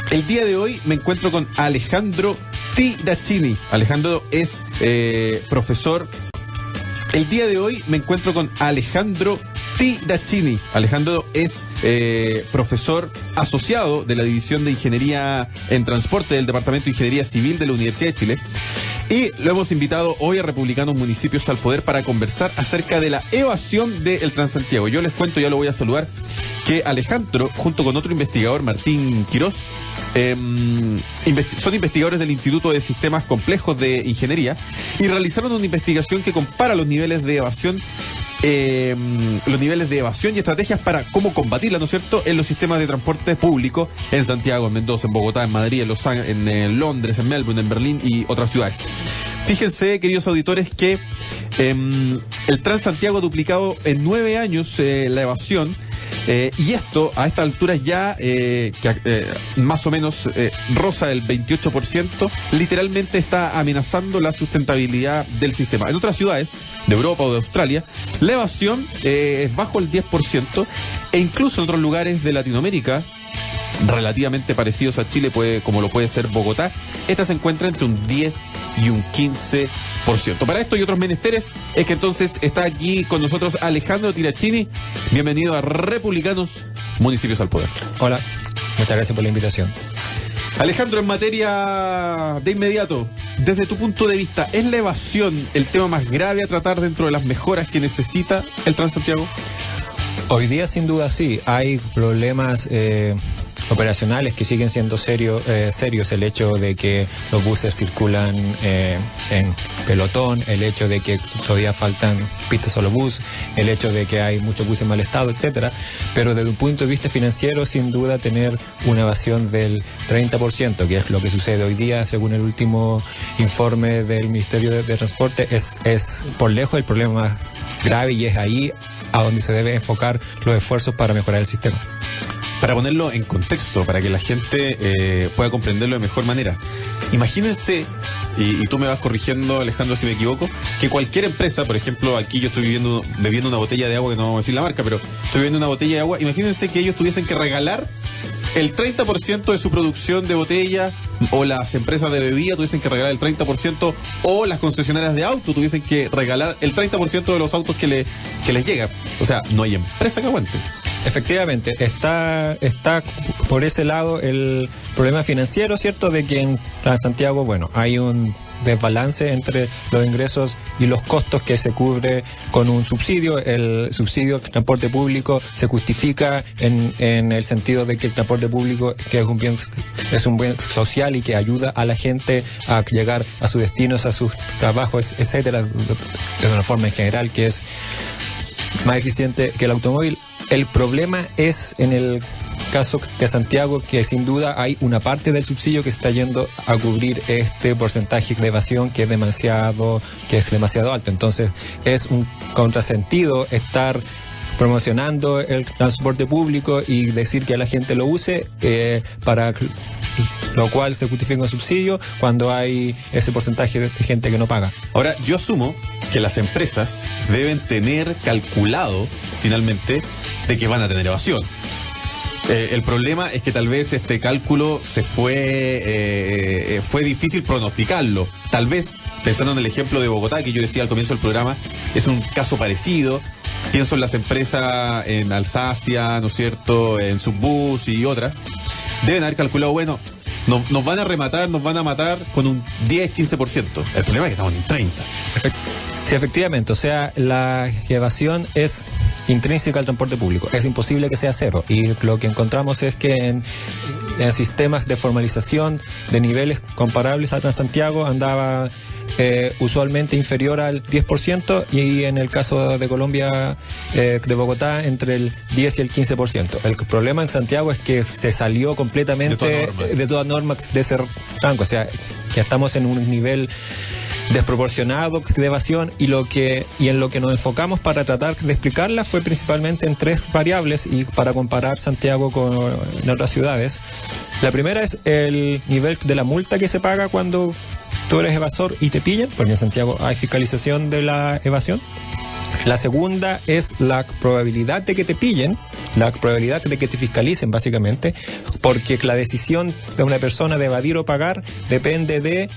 El día de hoy me encuentro con Alejandro Tirachini. Alejandro es profesor. El día de hoy me encuentro con Alejandro Tirachini. Alejandro es profesor asociado de la División de Ingeniería en Transporte del Departamento de Ingeniería Civil de la Universidad de Chile. Y lo hemos invitado hoy a Republicanos Municipios al Poder para conversar acerca de la evasión del Transantiago. Yo les cuento, ya lo voy a saludar, que Alejandro, junto con otro investigador, Martín Quirós, son investigadores del Instituto de Sistemas Complejos de Ingeniería y realizaron una investigación que compara los niveles de evasión y estrategias para cómo combatirla, ¿no es cierto?, en los sistemas de transporte público en Santiago, en Mendoza, en Bogotá, en Madrid, en Londres, en Melbourne, en Berlín y otras ciudades. Fíjense, queridos auditores, que el Transantiago ha duplicado en 9 años la evasión. Y esto, a esta altura ya, más o menos roza el 28%, literalmente está amenazando la sustentabilidad del sistema. En otras ciudades de Europa o de Australia, la evasión es bajo el 10%, e incluso en otros lugares de Latinoamérica, relativamente parecidos a Chile, como lo puede ser Bogotá, esta se encuentra entre un 10 y un 15%. Para esto y otros menesteres es que entonces está aquí con nosotros Alejandro Tirachini. Bienvenido a Republicanos Municipios al Poder. Hola, muchas gracias por la invitación. Alejandro, en materia de inmediato, desde tu punto de vista, ¿es la evasión el tema más grave a tratar dentro de las mejoras que necesita el Transantiago? Hoy día sin duda sí, hay problemas operacionales que siguen siendo serios. El hecho de que los buses circulan en pelotón, el hecho de que todavía faltan pistas solo bus, el hecho de que hay muchos buses en mal estado, etcétera. Pero desde un punto de vista financiero, sin duda tener una evasión del 30%, que es lo que sucede hoy día, según el último informe del Ministerio de Transporte, es por lejos el problema más grave, y es ahí a donde se debe enfocar los esfuerzos para mejorar el sistema. Para ponerlo en contexto, para que la gente pueda comprenderlo de mejor manera, imagínense, y tú me vas corrigiendo, Alejandro, si me equivoco, que cualquier empresa, por ejemplo, aquí yo estoy bebiendo una botella de agua, que no vamos a decir la marca, pero estoy bebiendo una botella de agua, imagínense que ellos tuviesen que regalar el 30% de su producción de botella, o las empresas de bebida tuviesen que regalar el 30%, o las concesionarias de autos tuviesen que regalar el 30% de los autos que les llega. O sea, no hay empresa que aguante. Efectivamente, está por ese lado el problema financiero, ¿cierto? De que en Santiago, bueno, hay un desbalance entre los ingresos y los costos que se cubre con un subsidio. El subsidio del transporte público se justifica en el sentido de que el transporte público, que es un bien social y que ayuda a la gente a llegar a sus destinos, a sus trabajos, etcétera, de una forma en general que es más eficiente que el automóvil. El problema es en el caso de Santiago, que sin duda hay una parte del subsidio que se está yendo a cubrir este porcentaje de evasión que es demasiado alto. Entonces es un contrasentido estar promocionando el transporte público y decir que la gente lo use, para lo cual se justifica un subsidio cuando hay ese porcentaje de gente que no paga. Ahora, yo asumo que las empresas deben tener calculado finalmente de que van a tener evasión. El problema es que tal vez este cálculo fue difícil pronosticarlo. Tal vez, pensando en el ejemplo de Bogotá, que yo decía al comienzo del programa, es un caso parecido. Pienso en las empresas en Alsacia, ¿no es cierto?, en Subbus y otras. Deben haber calculado, bueno, nos van a rematar, nos van a matar con un 10-15%. El problema es que estamos en 30%. Sí, efectivamente. O sea, la evasión es intrínseca al transporte público. Es imposible que sea cero. Y lo que encontramos es que en sistemas de formalización de niveles comparables a Transantiago andaba usualmente inferior al 10%, y en el caso de Colombia, de Bogotá, entre el 10 y el 15%. El problema en Santiago es que se salió completamente de toda norma de ese rango. O sea, que estamos en un nivel desproporcionado de evasión, y en lo que nos enfocamos para tratar de explicarla fue principalmente en 3 variables, y para comparar Santiago con otras ciudades. La primera es el nivel de la multa que se paga cuando tú eres evasor y te pillan, porque en Santiago hay fiscalización de la evasión. La segunda es la probabilidad de que te pillen, la probabilidad de que te fiscalicen, básicamente, porque la decisión de una persona de evadir o pagar depende de,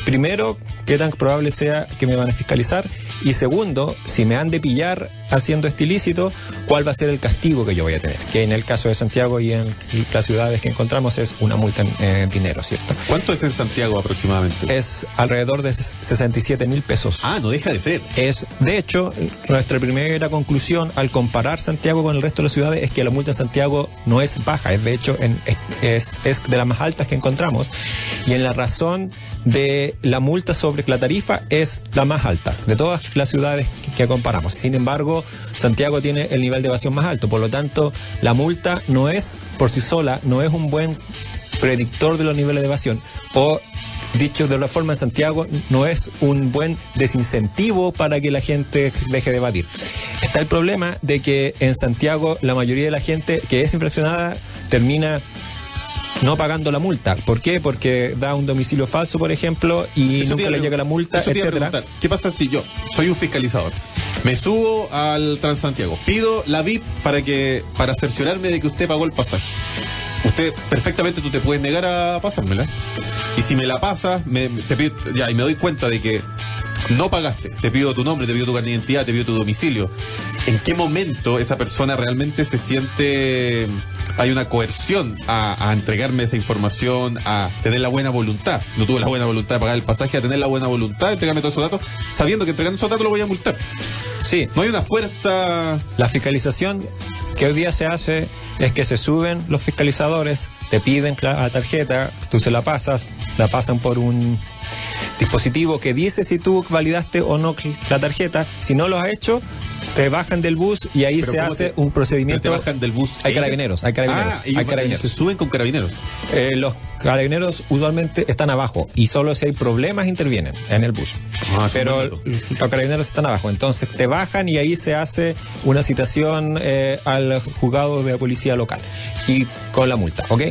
primero, qué tan probable sea que me van a fiscalizar, y segundo, si me han de pillar haciendo este ilícito, cuál va a ser el castigo que yo voy a tener, que en el caso de Santiago y en las ciudades que encontramos es una multa en dinero, ¿cierto? ¿Cuánto es en Santiago aproximadamente? Es alrededor de 67.000 pesos. Ah, no deja de ser. Es, de hecho, nuestra primera conclusión al comparar Santiago con el resto de las ciudades es que la multa en Santiago no es baja, es de hecho es de las más altas que encontramos, y en la razón de la multa sobre la tarifa es la más alta de todas las ciudades que comparamos. Sin embargo, Santiago tiene el nivel de evasión más alto, por lo tanto, la multa no es por sí sola, no es un buen predictor de los niveles de evasión, o dicho de otra forma, en Santiago no es un buen desincentivo para que la gente deje de evadir. Está el problema de que en Santiago la mayoría de la gente que es infraccionada termina no pagando la multa. ¿Por qué? Porque da un domicilio falso, por ejemplo, y Eso nunca le llega la multa, etcétera. ¿Qué pasa si yo soy un fiscalizador? Me subo al Transantiago, pido la VIP para cerciorarme de que usted pagó el pasaje. Usted, perfectamente, tú te puedes negar a pasármela. Y si me la pasas, te pido, y me doy cuenta de que no pagaste. Te pido tu nombre, te pido tu carnet de identidad, te pido tu domicilio. ¿En qué momento esa persona realmente se siente... hay una coerción a entregarme esa información, a tener la buena voluntad? Si no tuve la buena voluntad de pagar el pasaje, a tener la buena voluntad de entregarme todos esos datos, sabiendo que entregando esos datos lo voy a multar. Sí. No hay una fuerza... La fiscalización que hoy día se hace es que se suben los fiscalizadores, te piden la tarjeta, tú se la pasas, la pasan por un dispositivo que dice si tú validaste o no la tarjeta. Si no lo has hecho, te bajan del bus y ahí se hace un procedimiento. ¿Te bajan del bus? Hay carabineros. Ah, y carabineros. Se suben con carabineros. Los carabineros usualmente están abajo y solo si hay problemas intervienen en el bus. Pero los carabineros están abajo, entonces te bajan y ahí se hace una citación al juzgado de policía local y con la multa, ¿ok?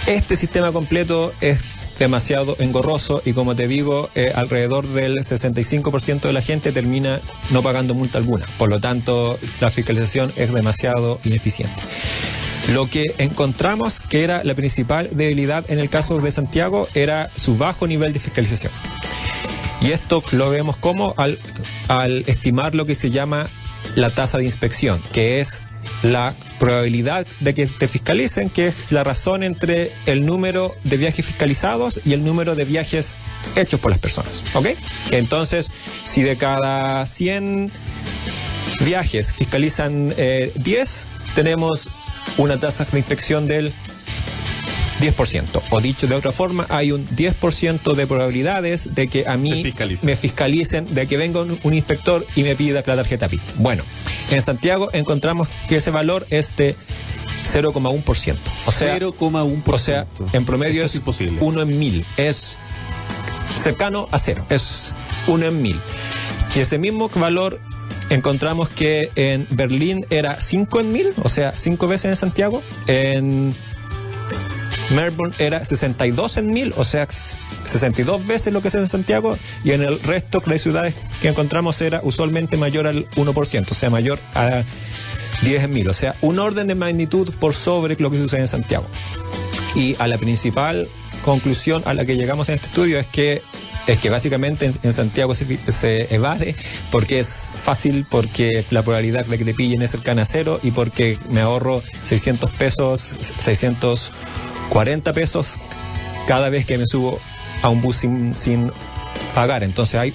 Este sistema completo es demasiado engorroso y, como te digo, alrededor del 65% de la gente termina no pagando multa alguna. Por lo tanto, la fiscalización es demasiado ineficiente. Lo que encontramos que era la principal debilidad en el caso de Santiago era su bajo nivel de fiscalización. Y esto lo vemos como al estimar lo que se llama la tasa de inspección, que es la probabilidad de que te fiscalicen, que es la razón entre el número de viajes fiscalizados y el número de viajes hechos por las personas, ¿ok? Entonces, si de cada 100 viajes fiscalizan 10, tenemos una tasa de inspección del 10%. O dicho de otra forma, hay un 10% de probabilidades de que a mí me fiscalicen, de que venga un inspector y me pida la tarjeta PIB. Bueno, en Santiago encontramos que ese valor es de 0,1%. O sea, 0,1%. O sea, en promedio es imposible. 1 en 1000. Es cercano a 0. Es 1 en 1000. Y ese mismo valor encontramos que en Berlín era 5 en 1000, o sea, 5 veces en Santiago. En Melbourne era 62 en 1000, o sea, 62 veces lo que es en Santiago, y en el resto de ciudades que encontramos era usualmente mayor al 1%, o sea, mayor a 10 en 1000, o sea, un orden de magnitud por sobre lo que sucede en Santiago. Y a la principal conclusión a la que llegamos en este estudio es que básicamente en Santiago se evade porque es fácil, porque la probabilidad de que te pillen es cercana a 0 y porque me ahorro 600 pesos, 640 pesos cada vez que me subo a un bus sin pagar. Entonces hay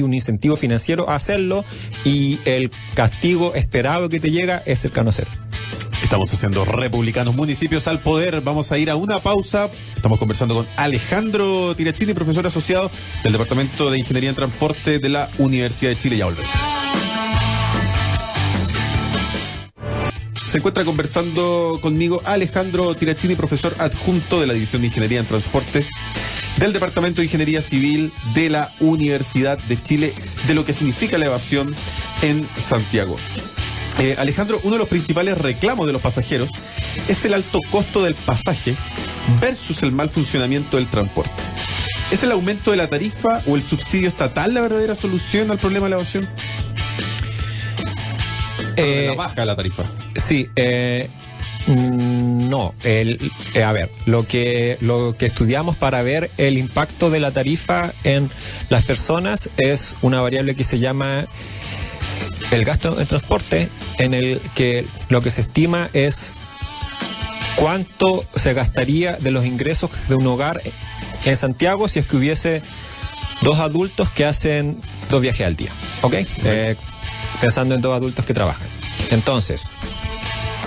un incentivo financiero a hacerlo y el castigo esperado que te llega es cercano a 0. Estamos haciendo Republicanos Municipios al Poder. Vamos a ir a una pausa. Estamos conversando con Alejandro Tirachini, profesor asociado del Departamento de Ingeniería en Transporte de la Universidad de Chile. Ya volvemos. Se encuentra conversando conmigo Alejandro Tirachini, profesor adjunto de la División de Ingeniería en Transportes del Departamento de Ingeniería Civil de la Universidad de Chile, de lo que significa la evasión en Santiago. Alejandro, uno de los principales reclamos de los pasajeros es el alto costo del pasaje versus el mal funcionamiento del transporte. ¿Es el aumento de la tarifa o el subsidio estatal la verdadera solución al problema de la evasión? la baja de la tarifa. Sí, no. A ver, lo que estudiamos para ver el impacto de la tarifa en las personas es una variable que se llama el gasto en transporte, en el que lo que se estima es cuánto se gastaría de los ingresos de un hogar en Santiago si es que hubiese 2 adultos que hacen 2 viajes al día, ¿ok? Pensando en 2 adultos que trabajan. Entonces,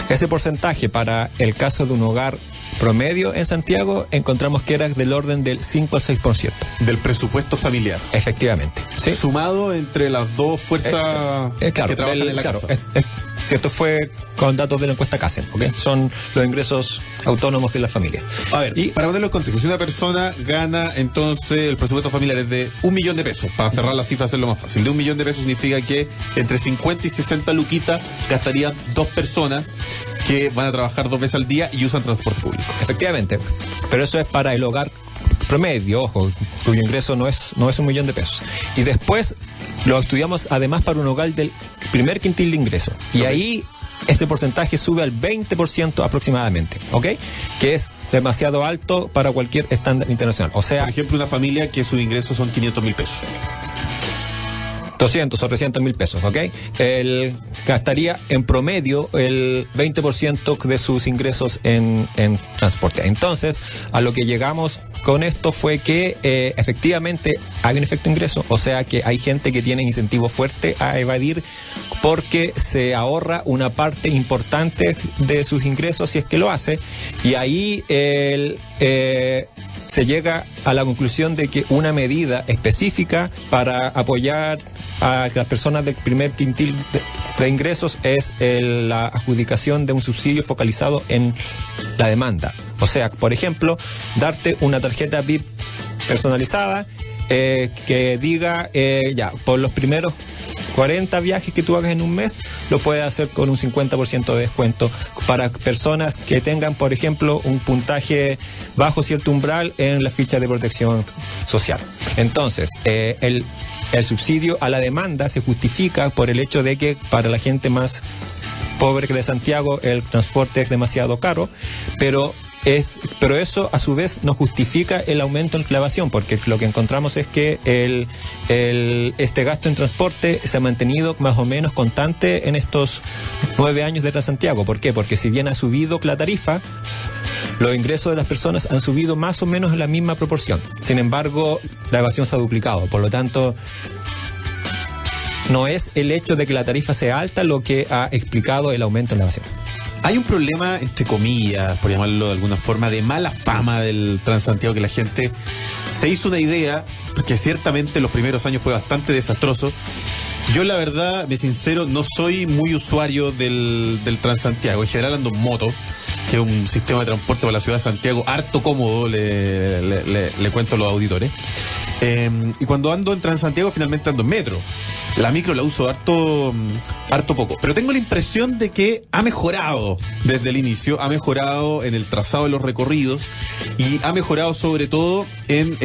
ese porcentaje para el caso de un hogar promedio en Santiago encontramos que era del orden del 5 al 6%. Del presupuesto familiar. Efectivamente. ¿Sí? Sumado entre las dos fuerzas que trabajan en la casa. Si esto fue con datos de la encuesta CASEN, ¿okay? Son los ingresos autónomos de la familia. A ver, y para ponerlo en contexto, si una persona gana, entonces el presupuesto familiar es de 1 millón de pesos, para cerrar la cifra, hacerlo más fácil. De 1 millón de pesos significa que entre 50 y 60 luquitas gastarían 2 personas que van a trabajar 2 veces al día y usan transporte público. Efectivamente, pero eso es para el hogar promedio, ojo, cuyo ingreso no es 1 millón de pesos. Y después lo estudiamos además para un hogar del primer quintil de ingreso. Y ahí ese porcentaje sube al 20% aproximadamente, ¿ok? Que es demasiado alto para cualquier estándar internacional. O sea, por ejemplo, una familia que sus ingresos son 500.000 pesos. 200 o 300 mil pesos, ¿ok? Él gastaría en promedio el 20% de sus ingresos en transporte. Entonces, a lo que llegamos con esto fue que efectivamente hay un efecto ingreso, o sea que hay gente que tiene incentivo fuerte a evadir porque se ahorra una parte importante de sus ingresos si es que lo hace, y ahí se llega a la conclusión de que una medida específica para apoyar a las personas del primer quintil de ingresos es la adjudicación de un subsidio focalizado en la demanda. O sea, por ejemplo, darte una tarjeta VIP personalizada que diga, ya, por los primeros 40 viajes que tú hagas en un mes, lo puedes hacer con un 50% de descuento para personas que tengan, por ejemplo, un puntaje bajo cierto umbral en la ficha de protección social. Entonces, el subsidio a la demanda se justifica por el hecho de que para la gente más pobre que de Santiago el transporte es demasiado caro, pero eso a su vez no justifica el aumento en la evasión, porque lo que encontramos es que este gasto en transporte se ha mantenido más o menos constante en estos 9 años de Transantiago. ¿Por qué? Porque si bien ha subido la tarifa, los ingresos de las personas han subido más o menos en la misma proporción. Sin embargo, la evasión se ha duplicado. Por lo tanto, no es el hecho de que la tarifa sea alta lo que ha explicado el aumento en la evasión. Hay un problema, entre comillas, por llamarlo de alguna forma, de mala fama del Transantiago, que la gente se hizo una idea, porque ciertamente los primeros años fue bastante desastroso. Yo, la verdad, me sincero, no soy muy usuario del Transantiago. En general ando en moto, que es un sistema de transporte para la ciudad de Santiago harto cómodo, le cuento a los auditores. Y cuando ando en Transantiago, finalmente ando en metro. La micro la uso harto poco. Pero tengo la impresión de que ha mejorado desde el inicio, ha mejorado en el trazado de los recorridos y ha mejorado sobre todo en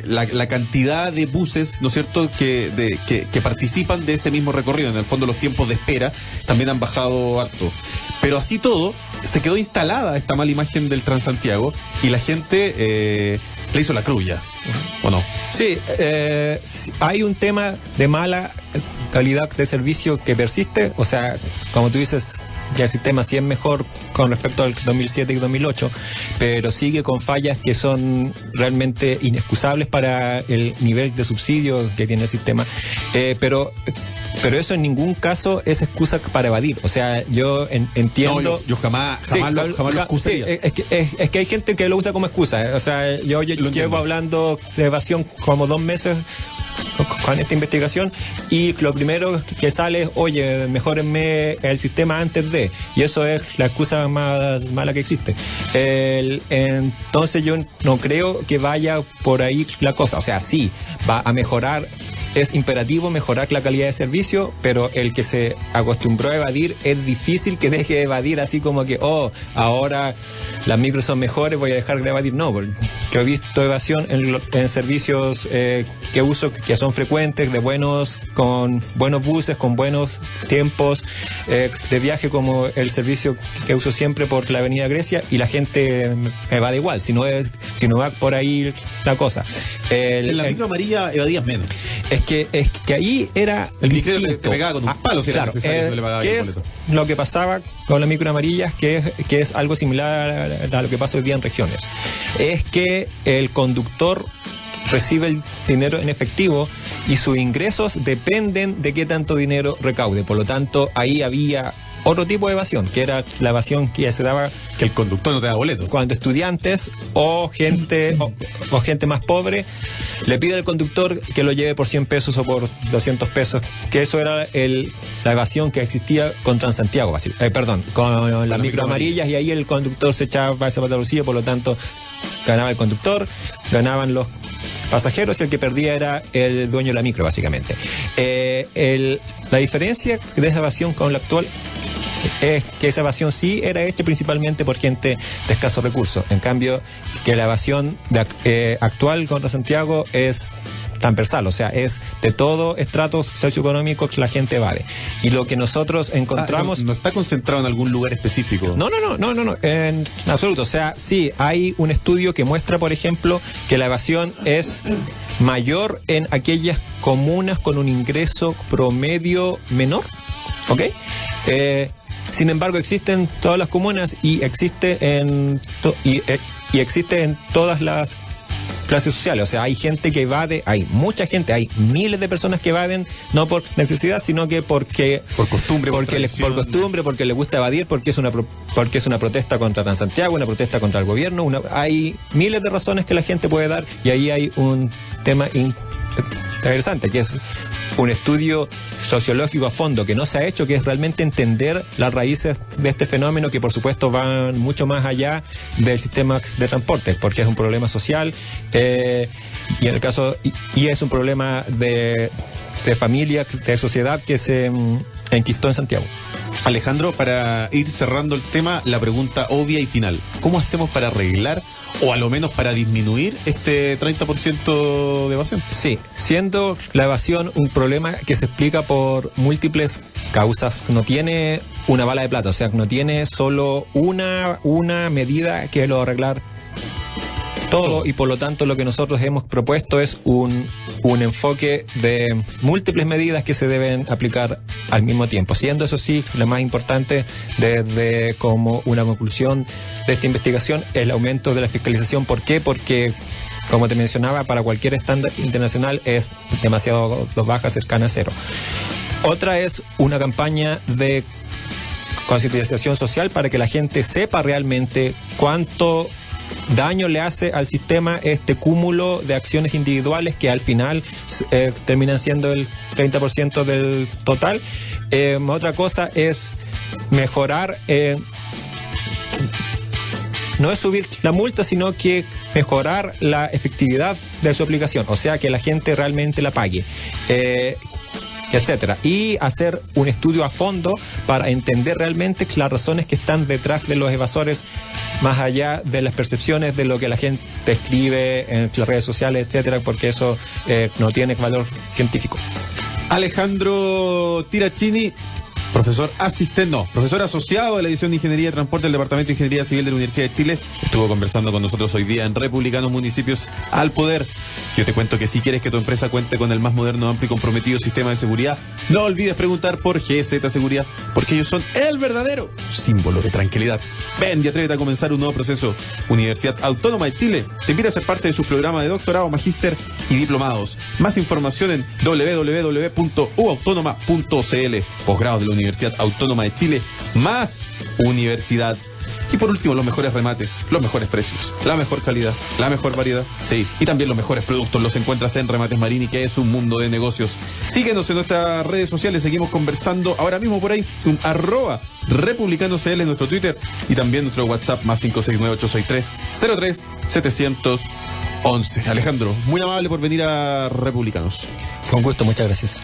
la cantidad de buses, ¿no es cierto?, que participan de ese mismo recorrido. En el fondo, los tiempos de espera también han bajado harto. Pero así todo, se quedó instalada esta mala imagen del Transantiago y la gente le hizo la crulla, ¿o no? Sí, hay un tema de mala calidad de servicio que persiste. O sea, como tú dices, ya el sistema sí es mejor con respecto al 2007 y 2008, pero sigue con fallas que son realmente inexcusables para el nivel de subsidio que tiene el sistema. Pero eso en ningún caso es excusa para evadir. O sea, yo entiendo... No, yo jamás lo excusaría. Sí, es que hay gente que lo usa como excusa. O sea, yo llevo hablando de evasión como 2 meses con esta investigación y lo primero que sale es, oye, mejórenme el sistema antes de, y eso es la excusa más mala que existe. Entonces yo no creo que vaya por ahí la cosa. O sea, sí, va a mejorar es imperativo mejorar la calidad de servicio, pero el que se acostumbró a evadir es difícil que deje de evadir así como que, ahora las micros son mejores, voy a dejar de evadir. No, porque yo he visto evasión en servicios que uso, que son frecuentes, con buenos buses, con buenos tiempos de viaje, como el servicio que uso siempre por la Avenida Grecia, y la gente evade igual, si no va por ahí la cosa. En la micro amarilla evadías menos. Es que ahí era distinto. Te pegaba con un palo si era necesario, se le pagaba ¿qué el es boleto. lo que pasaba con las micro amarillas? Que es algo similar a lo que pasa hoy día en regiones. Es que el conductor recibe el dinero en efectivo y sus ingresos dependen de qué tanto dinero recaude. Por lo tanto, ahí había otro tipo de evasión, que era la evasión que se daba Que el conductor no te da boleto. cuando estudiantes o gente más pobre le pide al conductor que lo lleve por 100 pesos o por 200 pesos, que eso era la evasión que existía con Transantiago, con las micro amarillas, y ahí el conductor se echaba esa pata al bolsillo, por lo tanto ganaba el conductor, ganaban los pasajeros y el que perdía era el dueño de la micro, básicamente. La diferencia de esa evasión con la actual es que esa evasión sí era hecha principalmente por gente de escasos recursos. En cambio, que la evasión actual contra Santiago es transversal, o sea, es de todo estratos socioeconómicos que la gente evade. Y lo que nosotros encontramos... No está concentrado en algún lugar específico. No, en absoluto. O sea, sí, hay un estudio que muestra, por ejemplo, que la evasión es mayor en aquellas comunas con un ingreso promedio menor, ¿ok? Sin embargo, existen todas las comunas y existe en todas las clases sociales. O sea, hay gente que evade, hay mucha gente, hay miles de personas que evaden no por necesidad, sino que por costumbre, porque les gusta evadir, porque es una protesta contra Transantiago, una protesta contra el gobierno. Hay miles de razones que la gente puede dar, y ahí hay un tema interesante, que es un estudio sociológico a fondo que no se ha hecho, que es realmente entender las raíces de este fenómeno, que por supuesto van mucho más allá del sistema de transporte, porque es un problema social y es un problema de familia, de sociedad que se enquistó en Santiago. Alejandro, para ir cerrando el tema, la pregunta obvia y final: ¿cómo hacemos para arreglar, o a lo menos para disminuir, este 30% de evasión? Sí, siendo la evasión un problema que se explica por múltiples causas, no tiene una bala de plata, o sea, no tiene solo una medida que lo arreglar todo, y por lo tanto lo que nosotros hemos propuesto es un enfoque de múltiples medidas que se deben aplicar al mismo tiempo, siendo eso sí, lo más importante desde como una conclusión de esta investigación, el aumento de la fiscalización. ¿Por qué? Porque, como te mencionaba, para cualquier estándar internacional es demasiado baja, cercana a cero. Otra es una campaña de concientización social para que la gente sepa realmente cuánto daño le hace al sistema este cúmulo de acciones individuales que al final terminan siendo el 30% del total. Otra cosa es mejorar, no es subir la multa, sino que mejorar la efectividad de su aplicación, o sea, que la gente realmente la pague, etcétera, y hacer un estudio a fondo para entender realmente las razones que están detrás de los evasores, más allá de las percepciones de lo que la gente escribe en las redes sociales, etcétera, porque eso no tiene valor científico. Alejandro Tirachini, profesor asociado de la División de Ingeniería de Transporte del Departamento de Ingeniería Civil de la Universidad de Chile, estuvo conversando con nosotros hoy día en Republicanos Municipios al Poder. Yo te cuento que si quieres que tu empresa cuente con el más moderno, amplio y comprometido sistema de seguridad, no olvides preguntar por GZ Seguridad, porque ellos son el verdadero símbolo de tranquilidad. Ven y atrévete a comenzar un nuevo proceso. Universidad Autónoma de Chile te invita a ser parte de su programa de doctorado, magíster y diplomados. Más información en www.uautónoma.cl. Posgrados de la Universidad Autónoma de Chile, más universidad. Y por último, los mejores remates, los mejores precios, la mejor calidad, la mejor variedad. Sí, y también los mejores productos los encuentras en Remates Marini, que es un mundo de negocios. Síguenos en nuestras redes sociales, seguimos conversando ahora mismo por ahí, @republicanocl en nuestro Twitter, y también nuestro WhatsApp más 569-863-03-711. Alejandro, muy amable por venir a Republicanos. Con gusto, muchas gracias.